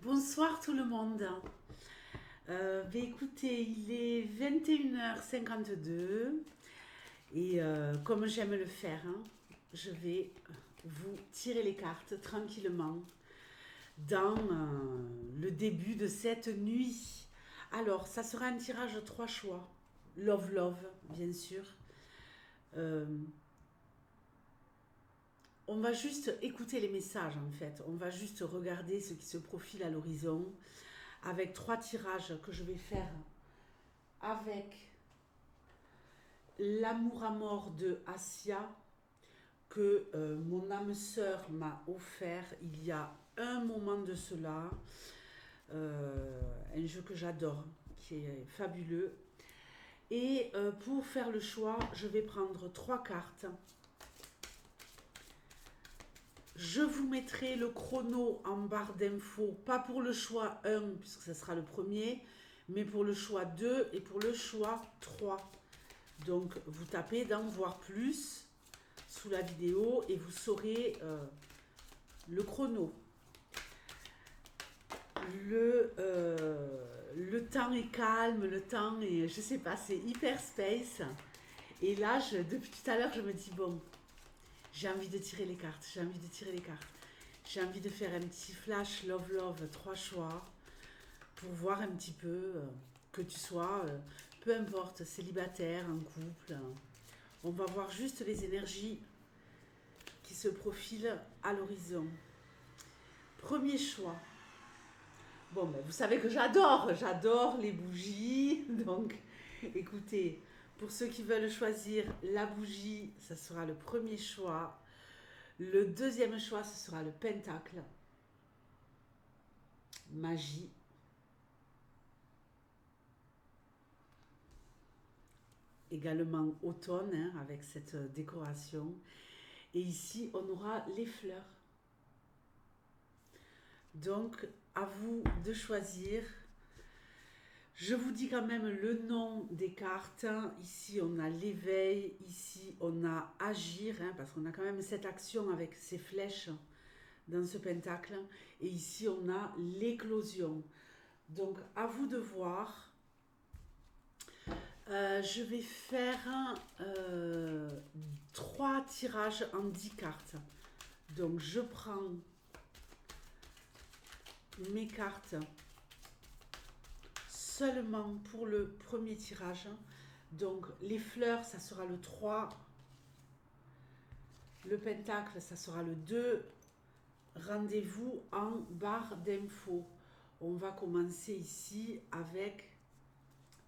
Bonsoir tout le monde. Écoutez, il est 21h52 et comme j'aime le faire, hein, je vais vous tirer les cartes tranquillement dans le début de cette nuit. Alors, ça sera un tirage 3 choix. Love, love, bien sûr. Euh, on va juste écouter les messages en fait. On va juste regarder ce qui se profile à l'horizon avec 3 tirages que je vais faire avec l'amour à mort de Asia que mon âme sœur m'a offert il y a un moment de cela. Un jeu que j'adore, qui est fabuleux. Et pour faire le choix, je vais prendre 3 cartes. Je vous mettrai le chrono en barre d'infos, pas pour le choix 1, puisque ce sera le premier, mais pour le choix 2 et pour le choix 3. Donc vous tapez dans voir plus sous la vidéo et vous saurez le chrono. Le temps est calme, le temps est, je sais pas, c'est hyper space. Et là, depuis tout à l'heure, je me dis, bon, j'ai envie de tirer les cartes, j'ai envie de tirer les cartes. J'ai envie de faire un petit flash love love, 3 choix, pour voir un petit peu que tu sois, peu importe, célibataire, en couple. On va voir juste les énergies qui se profilent à l'horizon. Premier choix. Bon, ben, vous savez que j'adore les bougies. Donc, écoutez, pour ceux qui veulent choisir la bougie, ça sera le premier choix. Le deuxième choix, ce sera le pentacle. Magie. Également automne, hein, avec cette décoration. Et ici, on aura les fleurs. Donc, à vous de choisir. Je vous dis quand même le nom des cartes. Ici, on a l'éveil. Ici, on a agir, hein, parce qu'on a quand même cette action avec ces flèches dans ce pentacle. Et ici, on a l'éclosion. Donc, à vous de voir. Je vais faire 3 tirages en 10 cartes. Donc, je prends mes cartes seulement pour le premier tirage. Donc, les fleurs, ça sera le 3. Le pentacle, ça sera le 2. Rendez-vous en barre d'infos. On va commencer ici avec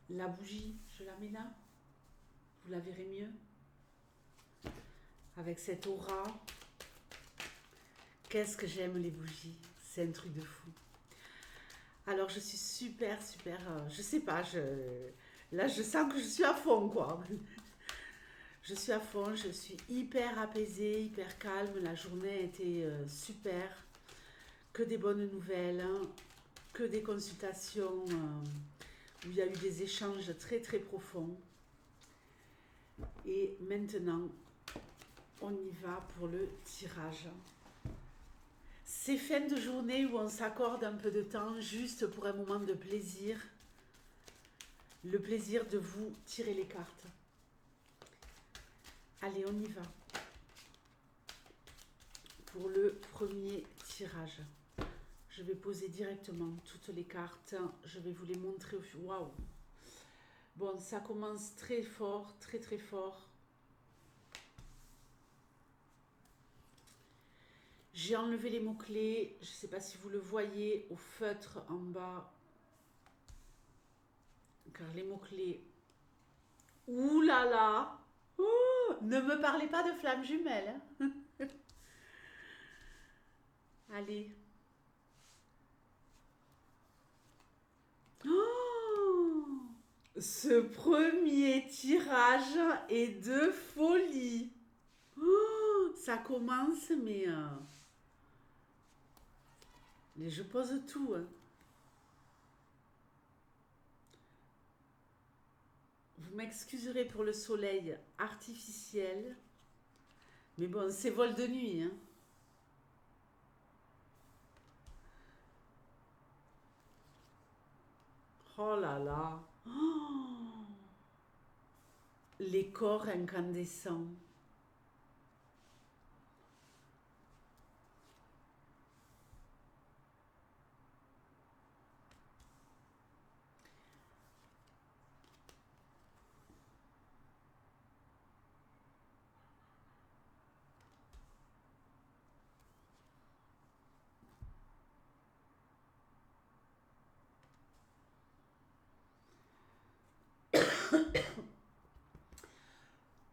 la bougie. Je la mets là. Vous la verrez mieux. Avec cette aura. Qu'est-ce que j'aime les bougies. C'est un truc de fou. Alors, je suis super, je sais pas, là, je sens que je suis à fond, quoi. Je suis à fond, je suis hyper apaisée, hyper calme. La journée a été super. Que des bonnes nouvelles, hein, que des consultations où il y a eu des échanges très très profonds. Et maintenant, on y va pour le tirage. Ces fins de journée où on s'accorde un peu de temps juste pour un moment de plaisir, le plaisir de vous tirer les cartes. Allez, on y va. Pour le premier tirage, je vais poser directement toutes les cartes. Je vais vous les montrer au fur. Waouh! Bon, ça commence très fort, très très fort. J'ai enlevé les mots-clés. Je ne sais pas si vous le voyez au feutre en bas. Car les mots-clés. Ouh là là! Ouh, ne me parlez pas de flammes jumelles, hein. Allez. Oh, ce premier tirage est de folie. Oh, ça commence, mais je pose tout, hein. Vous m'excuserez pour le soleil artificiel, mais bon, c'est vol de nuit, hein. Oh là là. Oh, les corps incandescents.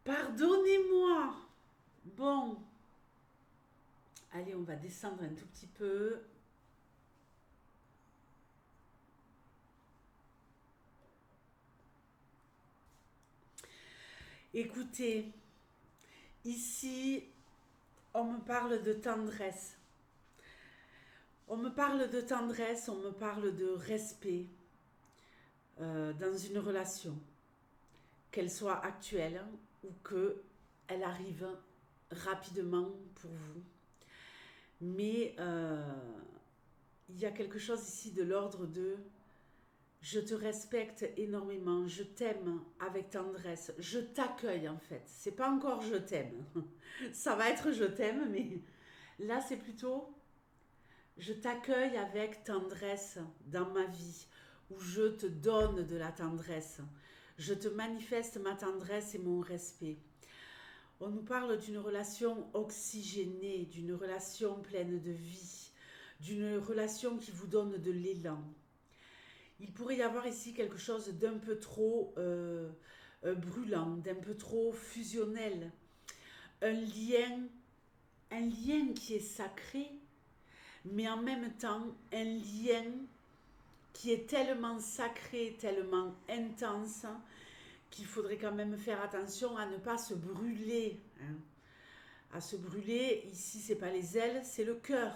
Pardonnez-moi. Bon, allez, on va descendre un tout petit peu. Écoutez, ici, on me parle de tendresse. On me parle de tendresse, on me parle de respect dans une relation, qu'elle soit actuelle ou qu'elle arrive rapidement pour vous. Mais il y a quelque chose ici de l'ordre de je te respecte énormément, je t'aime avec tendresse, je t'accueille en fait. C'est pas encore je t'aime. Ça va être je t'aime, mais là c'est plutôt je t'accueille avec tendresse dans ma vie, où je te donne de la tendresse. Je te manifeste ma tendresse et mon respect. On nous parle d'une relation oxygénée, d'une relation pleine de vie, d'une relation qui vous donne de l'élan. Il pourrait y avoir ici quelque chose d'un peu trop brûlant, d'un peu trop fusionnel. Un lien, un lien qui est sacré, mais en même temps un lien qui est tellement sacré, tellement intense, qu'il faudrait quand même faire attention à ne pas se brûler. Hein. À se brûler, ici c'est pas les ailes, c'est le cœur.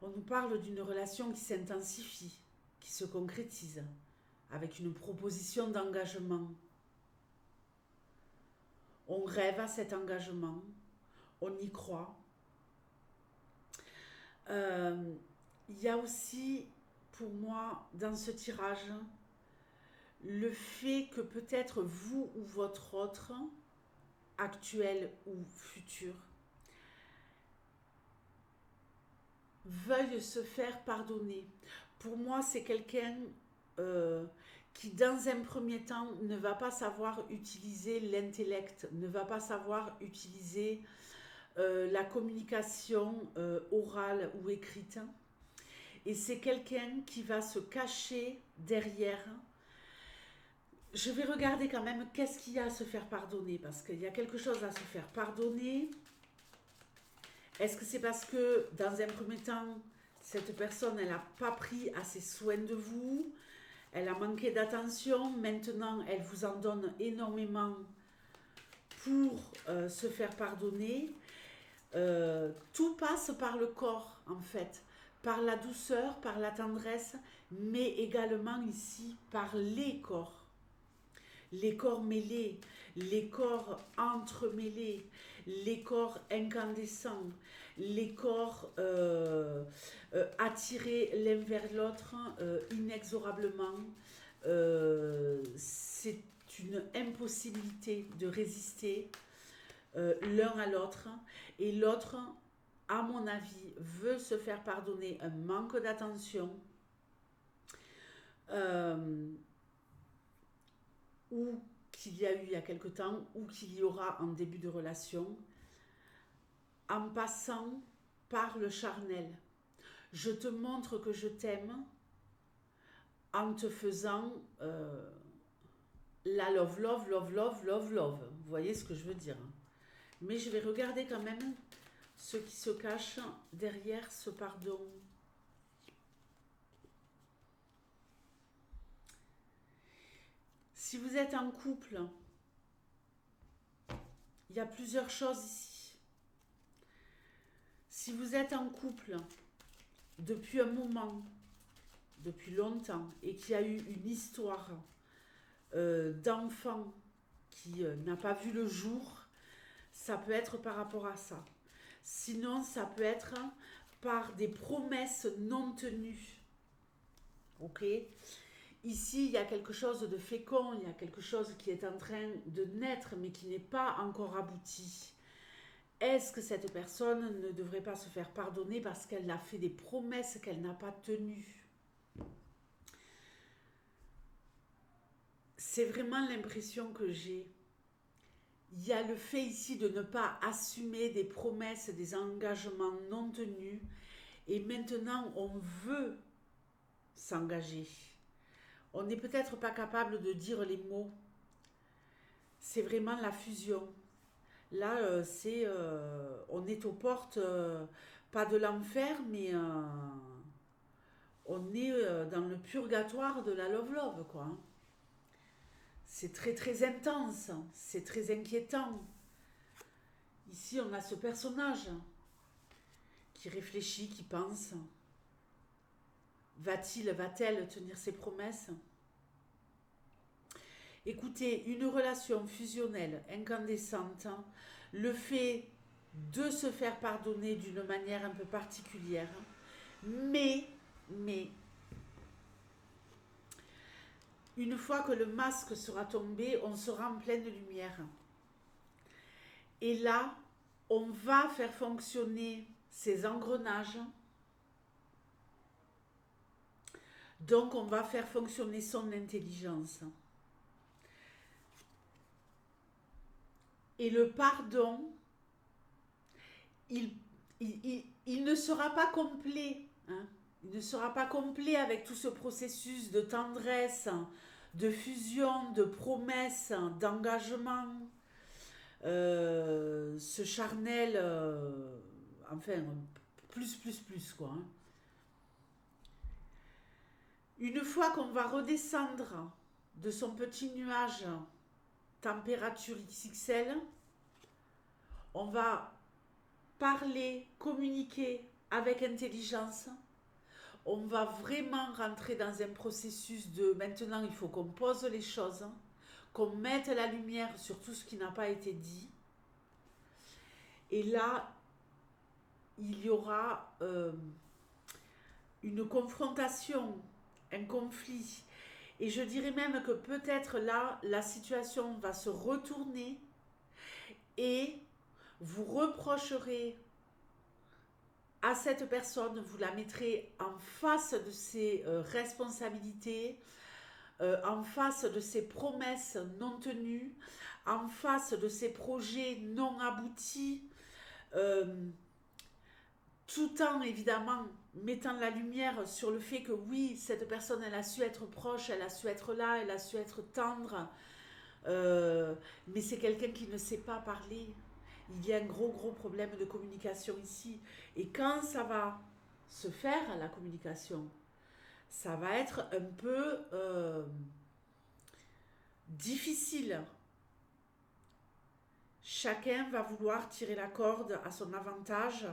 On nous parle d'une relation qui s'intensifie, qui se concrétise, avec une proposition d'engagement. On rêve à cet engagement, on y croit. Il y a aussi, pour moi, dans ce tirage, le fait que peut-être vous ou votre autre, actuel ou futur, veuille se faire pardonner. Pour moi, c'est quelqu'un qui, dans un premier temps, ne va pas savoir utiliser l'intellect, ne va pas savoir utiliser la communication orale ou écrite. Et c'est quelqu'un qui va se cacher derrière. Je vais regarder quand même qu'est-ce qu'il y a à se faire pardonner, parce qu'il y a quelque chose à se faire pardonner. Est-ce que c'est parce que, dans un premier temps, cette personne, elle n'a pas pris assez soin de vous, elle a manqué d'attention, maintenant elle vous en donne énormément pour se faire pardonner. Tout passe par le corps, en fait, par la douceur, par la tendresse, mais également ici par les corps mêlés, les corps entremêlés, les corps incandescents, les corps attirés l'un vers l'autre inexorablement. C'est une impossibilité de résister l'un à l'autre. Et l'autre, à mon avis, veut se faire pardonner un manque d'attention ou qu'il y a eu il y a quelque temps ou qu'il y aura en début de relation, en passant par le charnel. Je te montre que je t'aime en te faisant la love, love, love, love, love, love. Vous voyez ce que je veux dire. Mais je vais regarder quand même ce qui se cache derrière ce pardon. Si vous êtes en couple, il y a plusieurs choses ici. Si vous êtes en couple depuis un moment, depuis longtemps, et qu'il y a eu une histoire d'enfant qui n'a pas vu le jour, ça peut être par rapport à ça. Sinon, ça peut être par des promesses non tenues. ok? Ici, il y a quelque chose de fécond, il y a quelque chose qui est en train de naître, mais qui n'est pas encore abouti. Est-ce que cette personne ne devrait pas se faire pardonner parce qu'elle a fait des promesses qu'elle n'a pas tenues? C'est vraiment l'impression que j'ai. Il y a le fait ici de ne pas assumer des promesses, des engagements non tenus, et maintenant on veut s'engager. On n'est peut-être pas capable de dire les mots. C'est vraiment la fusion. Là, on est aux portes, pas de l'enfer, mais on est dans le purgatoire de la love, quoi. C'est très très intense, c'est très inquiétant. Ici, on a ce personnage qui réfléchit, qui pense. Va-t-elle tenir ses promesses? Écoutez, une relation fusionnelle, incandescente, le fait de se faire pardonner d'une manière un peu particulière, mais, une fois que le masque sera tombé, on sera en pleine lumière. Et là, on va faire fonctionner ces engrenages. Donc, on va faire fonctionner son intelligence. Et le pardon, il ne sera pas complet. Hein. Il ne sera pas complet avec tout ce processus de tendresse, de fusion, de promesse, d'engagement. Ce charnel, enfin, plus, quoi. Hein. Une fois qu'on va redescendre de son petit nuage température XXL, on va parler, communiquer avec intelligence. On va vraiment rentrer dans un processus de maintenant il faut qu'on pose les choses, qu'on mette la lumière sur tout ce qui n'a pas été dit. Et là, il y aura une confrontation, un conflit. Et je dirais même que peut-être là, la situation va se retourner et vous reprocherez à cette personne, vous la mettrez en face de ses responsabilités, en face de ses promesses non tenues, en face de ses projets non aboutis, tout en évidemment mettant la lumière sur le fait que oui, cette personne, elle a su être proche, elle a su être là, elle a su être tendre, mais c'est quelqu'un qui ne sait pas parler. Il y a un gros problème de communication ici. Et quand ça va se faire, la communication, ça va être un peu difficile. Chacun va vouloir tirer la corde à son avantage.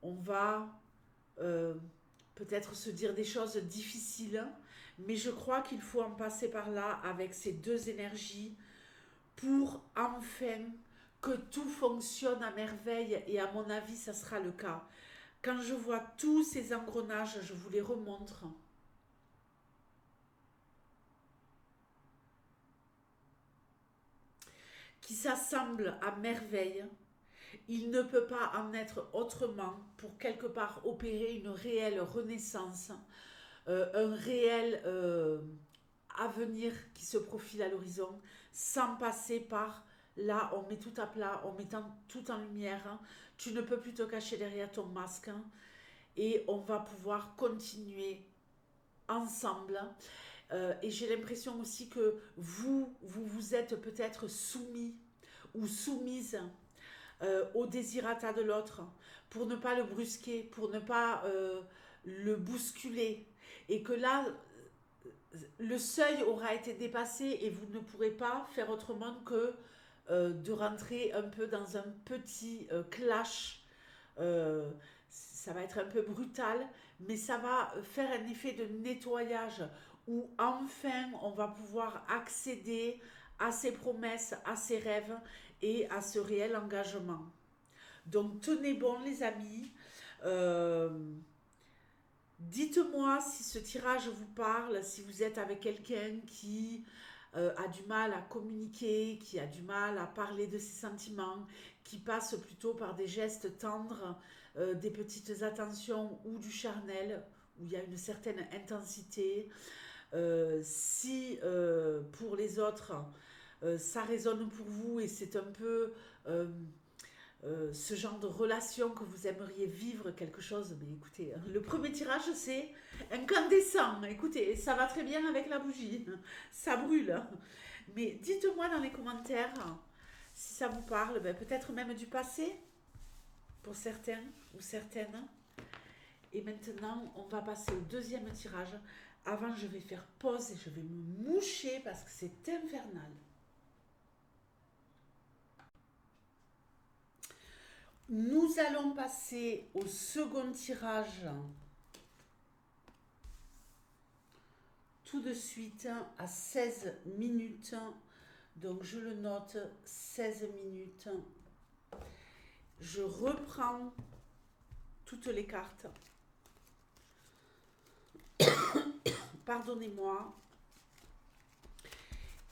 On va peut-être se dire des choses difficiles, mais je crois qu'il faut en passer par là avec ces deux énergies pour enfin que tout fonctionne à merveille, et à mon avis ça sera le cas. Quand je vois tous ces engrenages, je vous les remontre. Qui s'assemblent à merveille. Il ne peut pas en être autrement pour quelque part opérer une réelle renaissance, un réel avenir qui se profile à l'horizon, sans passer par là, on met tout à plat, on met tout en lumière. Hein. Tu ne peux plus te cacher derrière ton masque. Hein, et on va pouvoir continuer ensemble. Et j'ai l'impression aussi que vous êtes peut-être soumis ou soumise au désirata de l'autre, pour ne pas le brusquer, pour ne pas le bousculer. Et que là, le seuil aura été dépassé et vous ne pourrez pas faire autrement que de rentrer un peu dans un petit clash. Ça va être un peu brutal, mais ça va faire un effet de nettoyage où enfin on va pouvoir accéder à ses promesses, à ses rêves et à ce réel engagement. Donc tenez bon les amis, dites Dites-moi si ce tirage vous parle, si vous êtes avec quelqu'un qui a du mal à communiquer, qui a du mal à parler de ses sentiments, qui passe plutôt par des gestes tendres, des petites attentions ou du charnel, où il y a une certaine intensité. Si pour les autres, ça résonne pour vous et c'est un peu ce genre de relation que vous aimeriez vivre quelque chose, mais écoutez, le premier tirage c'est incandescent, écoutez, ça va très bien avec la bougie, ça brûle. Mais dites-moi dans les commentaires si ça vous parle, ben, peut-être même du passé pour certains ou certaines. Et maintenant, on va passer au deuxième tirage. Avant, je vais faire pause et je vais me moucher parce que c'est infernal. Nous allons passer au second tirage tout de suite à 16 minutes. Donc je le note, 16 minutes. Je reprends toutes les cartes. Pardonnez-moi.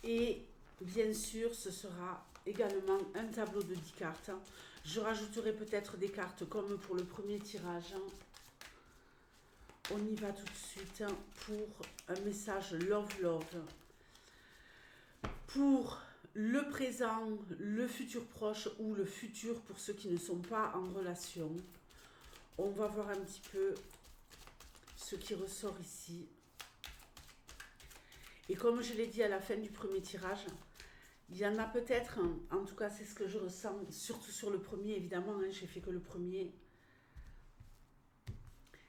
Et bien sûr, ce sera également un tableau de 10 cartes. Je rajouterai peut-être des cartes comme pour le premier tirage. On y va tout de suite pour un message Love Love. Pour le présent, le futur proche ou le futur pour ceux qui ne sont pas en relation. On va voir un petit peu ce qui ressort ici. Et comme je l'ai dit à la fin du premier tirage, il y en a peut-être, en tout cas c'est ce que je ressens, surtout sur le premier évidemment, hein, j'ai fait que le premier,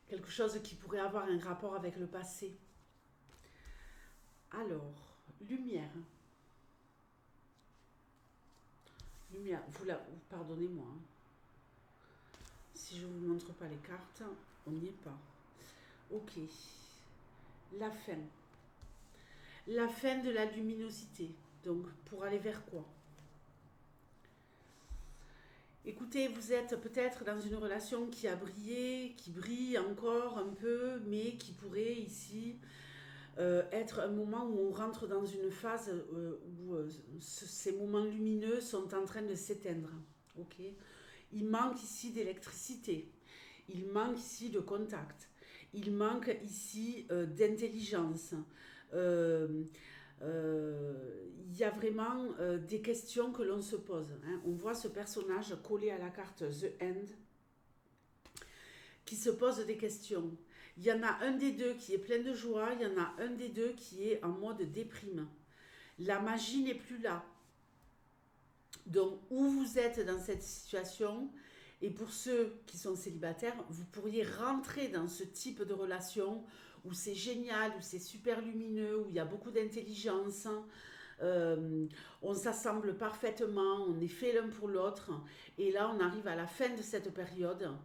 quelque chose qui pourrait avoir un rapport avec le passé. Alors, lumière. Lumière, pardonnez-moi. Hein. Si je ne vous montre pas les cartes, on n'y est pas. Ok. La fin. La fin de la luminosité. Donc, pour aller vers quoi? Écoutez, vous êtes peut-être dans une relation qui a brillé, qui brille encore un peu, mais qui pourrait ici être un moment où on rentre dans une phase où ces moments lumineux sont en train de s'éteindre. Ok. Il manque ici d'électricité, il manque ici de contact, il manque ici d'intelligence. Il y a vraiment des questions que l'on se pose. Hein. On voit ce personnage collé à la carte The End qui se pose des questions. Il y en a un des deux qui est plein de joie, il y en a un des deux qui est en mode déprime. La magie n'est plus là. Donc, où vous êtes dans cette situation, et pour ceux qui sont célibataires, vous pourriez rentrer dans ce type de relation où c'est génial, où c'est super lumineux, où il y a beaucoup d'intelligence, on s'assemble parfaitement, on est fait l'un pour l'autre, et là on arrive à la fin de cette période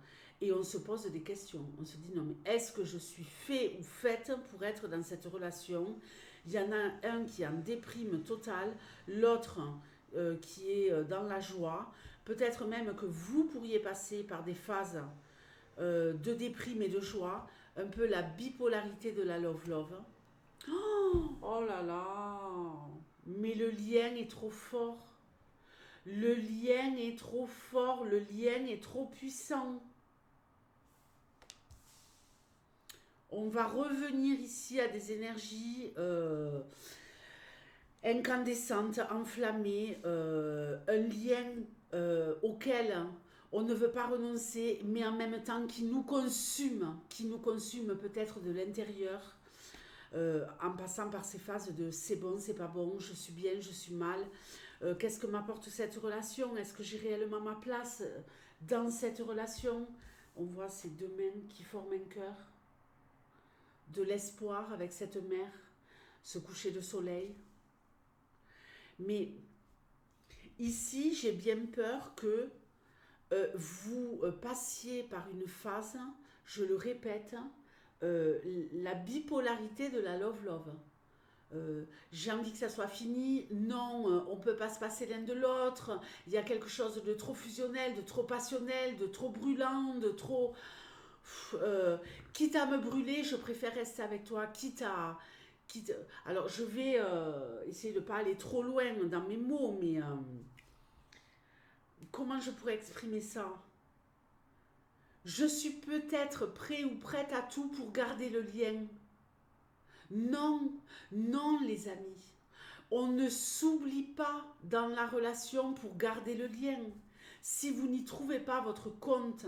et on se pose des questions. On se dit non mais est-ce que je suis fait ou faite pour être dans cette relation? Il y en a un qui est en déprime totale, l'autre qui est dans la joie. Peut-être même que vous pourriez passer par des phases de déprime et de joie, un peu la bipolarité de la love-love. Oh là là, mais le lien est trop fort. Le lien est trop fort, le lien est trop puissant. On va revenir ici à des énergies incandescentes, enflammées, un lien auquel on ne veut pas renoncer, mais en même temps qui nous consume peut-être de l'intérieur, en passant par ces phases de c'est bon, c'est pas bon, je suis bien, je suis mal, qu'est-ce que m'apporte cette relation, est-ce que j'ai réellement ma place dans cette relation? On voit ces deux mains qui forment un cœur, de l'espoir avec cette mer, ce coucher de soleil. Mais ici, j'ai bien peur que vous passiez par une phase, je le répète, la bipolarité de la love-love. J'ai envie que ça soit fini, non, on ne peut pas se passer l'un de l'autre, il y a quelque chose de trop fusionnel, de trop passionnel, de trop brûlant, de trop... pff, quitte à me brûler, je préfère rester avec toi, quitte- alors, je vais essayer de ne pas aller trop loin dans mes mots, mais comment je pourrais exprimer ça? Je suis peut-être prêt ou prête à tout pour garder le lien. Non, non, les amis. On ne s'oublie pas dans la relation pour garder le lien. Si vous n'y trouvez pas votre compte,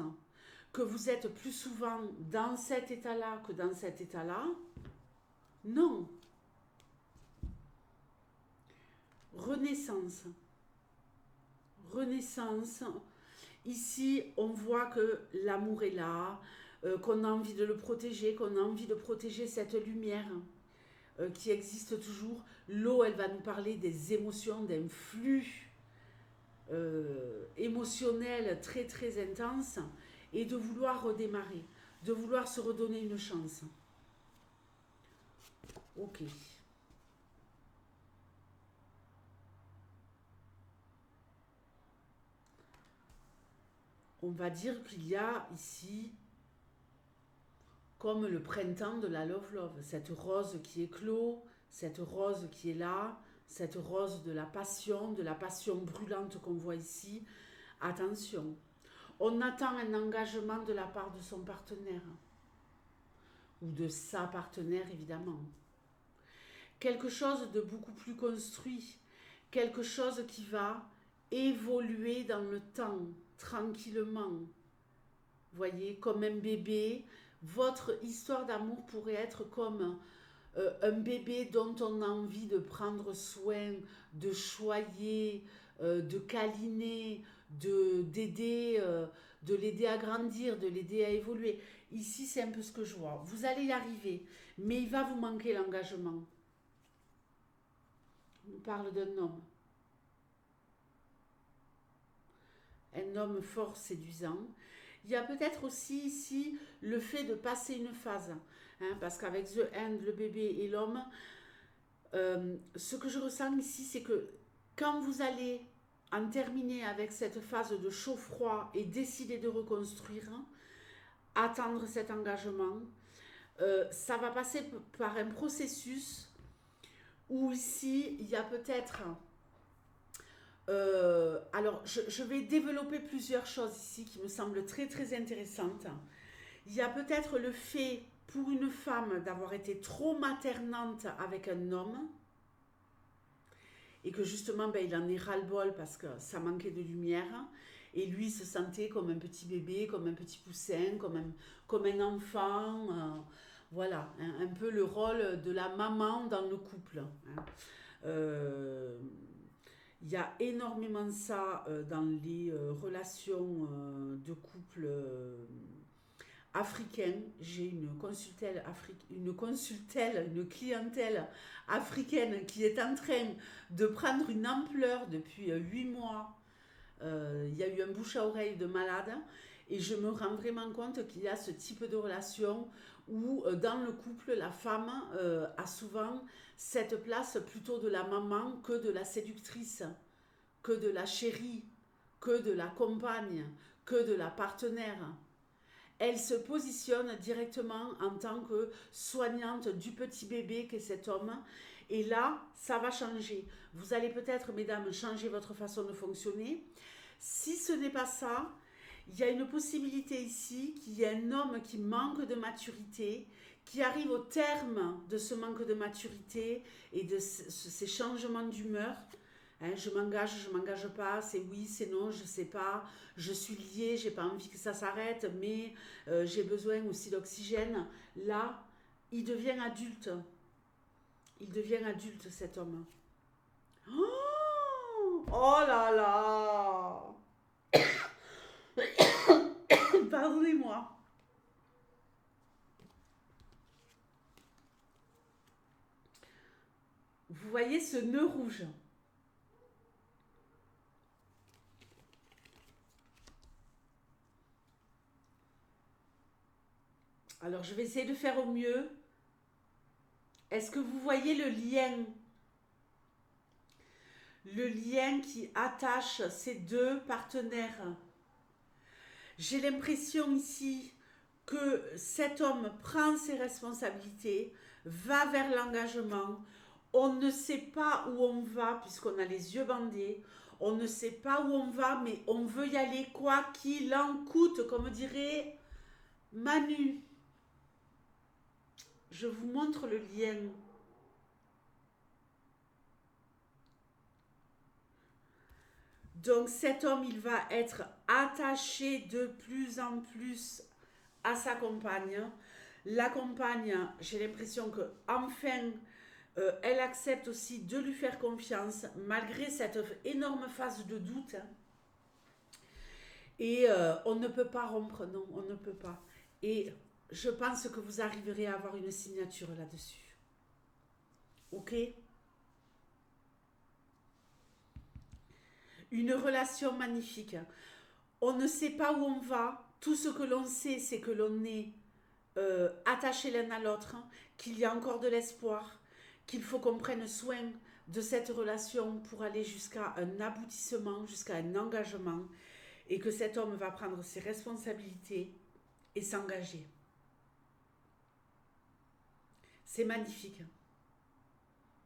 que vous êtes plus souvent dans cet état-là que dans cet état-là, non. Renaissance. Renaissance. Ici, on voit que l'amour est là, qu'on a envie de le protéger, qu'on a envie de protéger cette lumière qui existe toujours. L'eau, elle va nous parler des émotions, d'un flux émotionnel très très intense et de vouloir redémarrer, de vouloir se redonner une chance. Ok. On va dire qu'il y a ici comme le printemps de la love love, cette rose qui éclot, cette rose qui est là, cette rose de la passion brûlante qu'on voit ici. Attention, on attend un engagement de la part de son partenaire ou de sa partenaire évidemment. Quelque chose de beaucoup plus construit, quelque chose qui va évoluer dans le temps, tranquillement. Voyez, comme un bébé, votre histoire d'amour pourrait être comme un bébé dont on a envie de prendre soin, de choyer, de câliner, d'aider, de l'aider à grandir, de l'aider à évoluer. Ici, c'est un peu ce que je vois. Vous allez y arriver, mais il va vous manquer l'engagement. On parle d'un homme. Un homme fort séduisant. Il y a peut-être aussi ici le fait de passer une phase. Hein, parce qu'avec The End, le bébé et l'homme, ce que je ressens ici, c'est que quand vous allez en terminer avec cette phase de chaud-froid et décider de reconstruire, attendre cet engagement, ça va passer par un processus où ici, il y a peut-être... alors, je vais développer plusieurs choses ici qui me semblent très très intéressantes. Il y a peut-être le fait pour une femme d'avoir été trop maternante avec un homme et que justement ben, il en est ras-le-bol parce que ça manquait de lumière et lui se sentait comme un petit bébé, comme un petit poussin, comme un enfant. Voilà, un peu le rôle de la maman dans le couple. Hein. Euh, il y a énormément ça dans les relations de couple africaine. J'ai une clientèle africaine qui est en train de prendre une ampleur depuis 8 mois. Il y a eu un bouche à oreille de malade et je me rends vraiment compte qu'il y a ce type de relation où dans le couple, la femme a souvent cette place plutôt de la maman que de la séductrice, que de la chérie, que de la compagne, que de la partenaire. Elle se positionne directement en tant que soignante du petit bébé qu'est cet homme. Et là, ça va changer. Vous allez peut-être, mesdames, changer votre façon de fonctionner. Si ce n'est pas ça, il y a une possibilité ici qu'il y ait un homme qui manque de maturité, qui arrive au terme de ce manque de maturité et de ces changements d'humeur. Hein, je m'engage pas, c'est oui, c'est non, je sais pas, je suis liée, j'ai pas envie que ça s'arrête, mais j'ai besoin aussi d'oxygène. Là, il devient adulte. Il devient adulte, cet homme. Oh, oh là là. Pardonnez-moi. Vous voyez ce nœud rouge? Alors, je vais essayer de faire au mieux. Est-ce que vous voyez le lien? Le lien qui attache ces deux partenaires. J'ai l'impression ici que cet homme prend ses responsabilités, va vers l'engagement. On ne sait pas où on va puisqu'on a les yeux bandés. On ne sait pas où on va, mais on veut y aller quoi qu'il en coûte, comme dirait Manu. Je vous montre le lien. Donc cet homme, il va être attaché de plus en plus à sa compagne. La compagne, j'ai l'impression que enfin, elle accepte aussi de lui faire confiance malgré cette énorme phase de doute. Et on ne peut pas rompre, non, on ne peut pas. Et je pense que vous arriverez à avoir une signature là-dessus. Ok? Une relation magnifique. On ne sait pas où on va. Tout ce que l'on sait, c'est que l'on est attachés l'un à l'autre, qu'il y a encore de l'espoir, qu'il faut qu'on prenne soin de cette relation pour aller jusqu'à un aboutissement, jusqu'à un engagement, et que cet homme va prendre ses responsabilités et s'engager. C'est magnifique.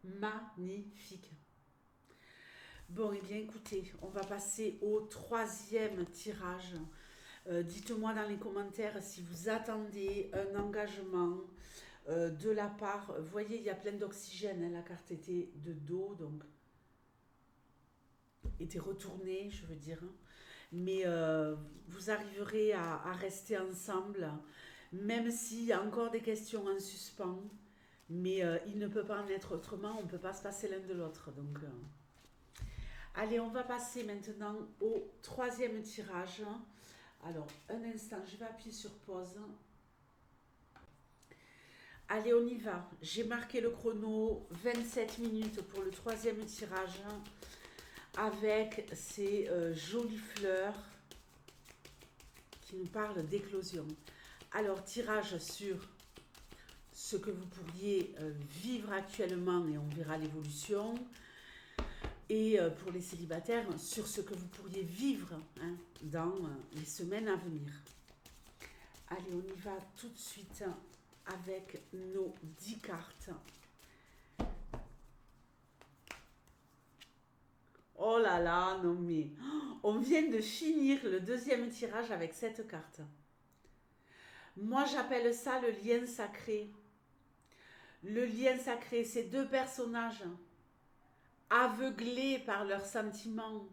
Magnifique. Bon, et bien écoutez, on va passer au troisième tirage. Dites-moi dans les commentaires si vous attendez un engagement de la part. Vous voyez, il y a plein d'oxygène. Hein, la carte était de dos, donc était retournée, je veux dire. Mais vous arriverez à rester ensemble, même s'il y a encore des questions en suspens. Mais il ne peut pas en être autrement, on ne peut pas se passer l'un de l'autre. Donc, allez, on va passer maintenant au troisième tirage. Alors, un instant, je vais appuyer sur pause. Allez, on y va. J'ai marqué le chrono, 27 minutes pour le troisième tirage, avec ces jolies fleurs qui nous parlent d'éclosion. Alors, tirage sur ce que vous pourriez vivre actuellement et on verra l'évolution. Et pour les célibataires, sur ce que vous pourriez vivre hein, dans les semaines à venir. Allez, on y va tout de suite avec nos 10 cartes. Oh là là, non mais... On vient de finir le deuxième tirage avec cette carte. Moi, j'appelle ça le lien sacré. Le lien sacré, ces deux personnages aveuglés par leurs sentiments,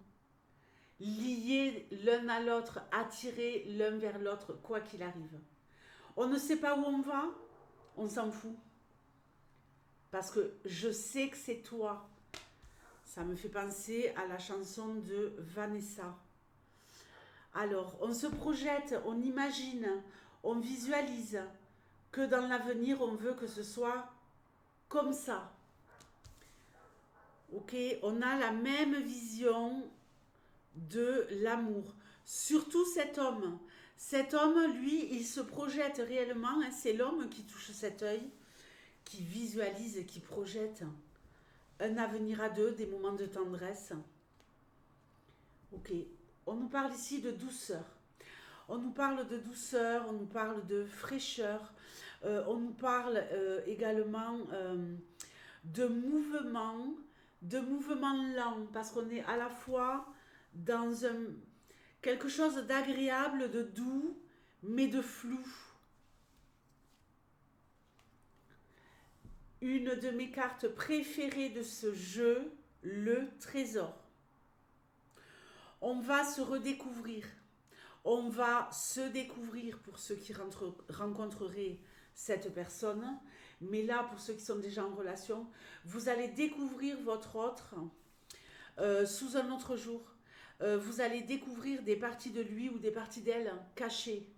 liés l'un à l'autre, attirés l'un vers l'autre, quoi qu'il arrive. On ne sait pas où on va, on s'en fout. Parce que je sais que c'est toi. Ça me fait penser à la chanson de Vanessa. Alors, on se projette, on imagine, on visualise que dans l'avenir, on veut que ce soit comme ça. Ok, on a la même vision de l'amour. Surtout cet homme. Cet homme, lui, il se projette réellement. Hein, c'est l'homme qui touche cet œil, qui visualise, qui projette un avenir à deux, des moments de tendresse. Ok, on nous parle ici de douceur. On nous parle de douceur, on nous parle de fraîcheur. On nous parle également de mouvement lent, parce qu'on est à la fois dans quelque chose d'agréable, de doux, mais de flou. Une de mes cartes préférées de ce jeu, le trésor. On va se redécouvrir. On va se découvrir pour ceux qui rencontreraient cette personne. Mais là, pour ceux qui sont déjà en relation, vous allez découvrir votre autre sous un autre jour. Vous allez découvrir des parties de lui ou des parties d'elle cachées.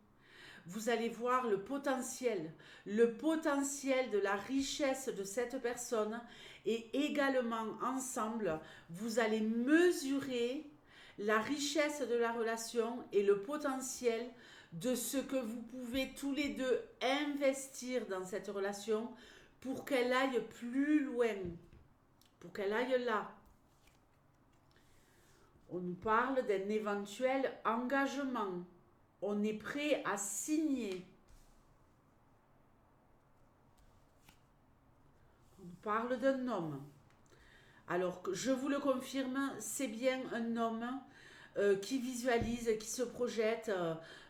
Vous allez voir le potentiel de la richesse de cette personne et également ensemble, vous allez mesurer la richesse de la relation et le potentiel de ce que vous pouvez tous les deux investir dans cette relation pour qu'elle aille plus loin, pour qu'elle aille là. On nous parle d'un éventuel engagement. On est prêt à signer. parle d'un homme. Alors, je vous le confirme, c'est bien un homme qui visualise, qui se projette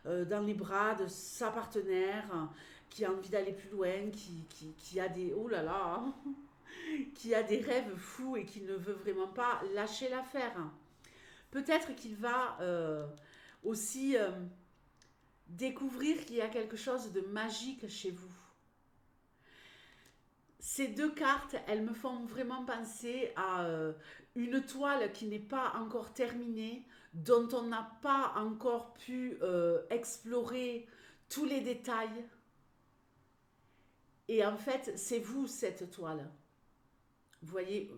dans les bras de sa partenaire, qui a envie d'aller plus loin, qui a des... Oh là là qui a des rêves fous et qui ne veut vraiment pas lâcher l'affaire. Peut-être qu'il va aussi découvrir qu'il y a quelque chose de magique chez vous. Ces deux cartes, elles me font vraiment penser à une toile qui n'est pas encore terminée, dont on n'a pas encore pu explorer tous les détails. Et en fait, c'est vous cette toile. Vous voyez,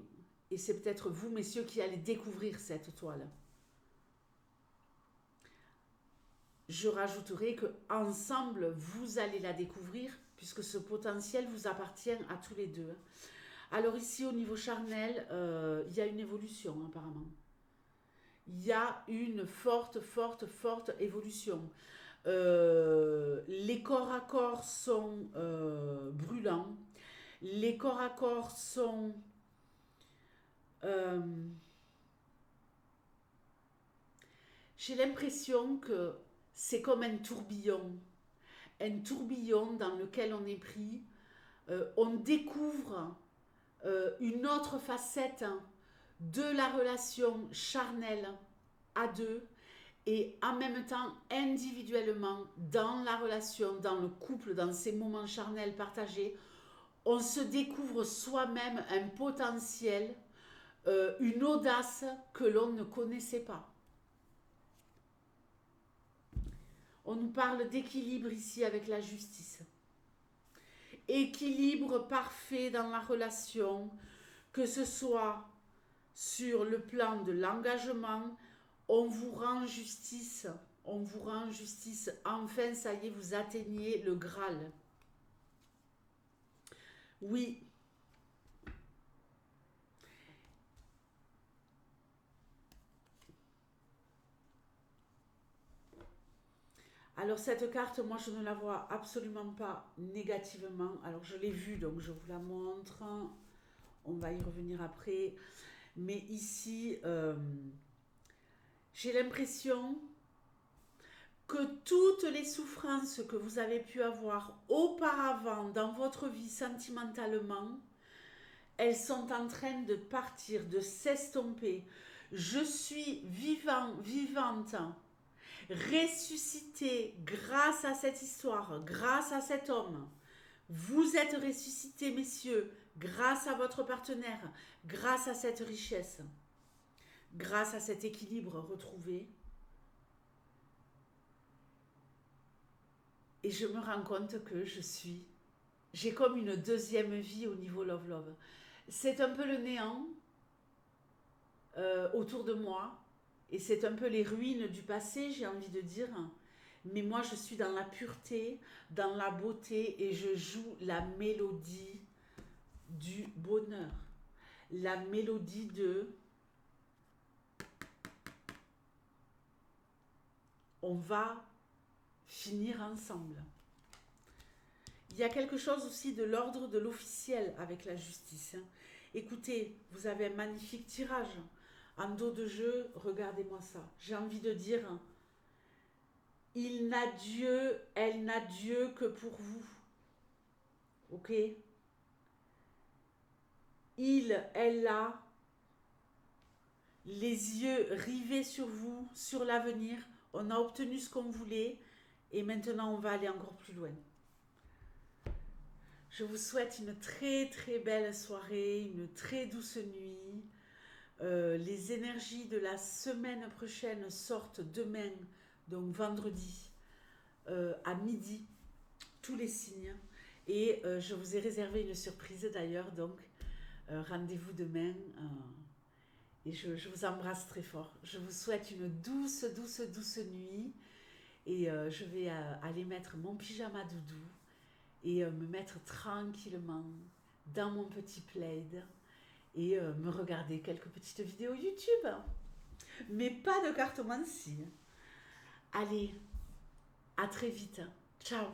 et c'est peut-être vous, messieurs, qui allez découvrir cette toile. Je rajouterai que ensemble, vous allez la découvrir, puisque ce potentiel vous appartient à tous les deux. Alors ici, au niveau charnel, il y a une évolution, apparemment. Il y a une forte évolution. Les corps à corps sont brûlants. Les corps à corps sont... j'ai l'impression que c'est comme un tourbillon dans lequel on est pris. On découvre une autre facette de la relation charnelle à deux et en même temps individuellement dans la relation, dans le couple, dans ces moments charnels partagés, on se découvre soi-même un potentiel, une audace que l'on ne connaissait pas. On nous parle d'équilibre ici avec la justice. Équilibre parfait dans la relation, que ce soit sur le plan de l'engagement, on vous rend justice, enfin ça y est, vous atteignez le Graal. Oui. Alors cette carte, moi je ne la vois absolument pas négativement. Alors je l'ai vue, donc je vous la montre. On va y revenir après. Mais ici, j'ai l'impression que toutes les souffrances que vous avez pu avoir auparavant dans votre vie sentimentalement, elles sont en train de partir, de s'estomper. Je suis vivante, ressuscité grâce à cette histoire, grâce à cet homme. Vous êtes ressuscité, messieurs, grâce à votre partenaire, grâce à cette richesse, grâce à cet équilibre retrouvé. Et je me rends compte que j'ai comme une deuxième vie au niveau love. C'est un peu le néant autour de moi. Et c'est un peu les ruines du passé, j'ai envie de dire. Mais moi, je suis dans la pureté, dans la beauté, et je joue la mélodie du bonheur. La mélodie de... on va finir ensemble. Il y a quelque chose aussi de l'ordre de l'officiel avec la justice. Écoutez, vous avez un magnifique tirage. En dos de jeu, regardez-moi ça. J'ai envie de dire, il n'a Dieu, elle n'a Dieu que pour vous. Ok? Elle a les yeux rivés sur vous, sur l'avenir. On a obtenu ce qu'on voulait et maintenant on va aller encore plus loin. Je vous souhaite une très belle soirée, une très douce nuit. Les énergies de la semaine prochaine sortent demain, donc vendredi, à midi, tous les signes. Et je vous ai réservé une surprise d'ailleurs, donc rendez-vous demain. Et je vous embrasse très fort. Je vous souhaite une douce nuit. Et je vais aller mettre mon pyjama doudou et me mettre tranquillement dans mon petit plaid et me regarder quelques petites vidéos YouTube. Mais pas de cartomancie. Allez, à très vite. Ciao.